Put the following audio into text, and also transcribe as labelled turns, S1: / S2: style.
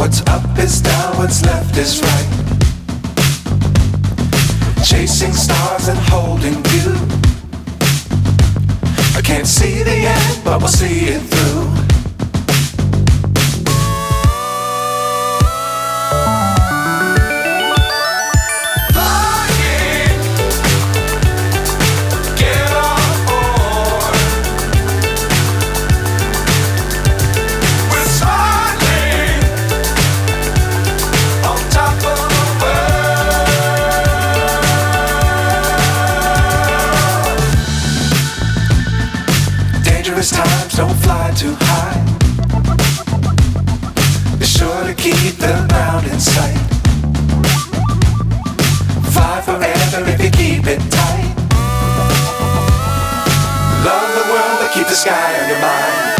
S1: What's up is down, what's left is right. Chasing stars and holding you. I can't see the end, but we'll see it through. Dangerous times, don't fly too high. Be sure to keep the ground in sight. Fly forever if you keep it tight. Love the world, but keep the sky on your mind.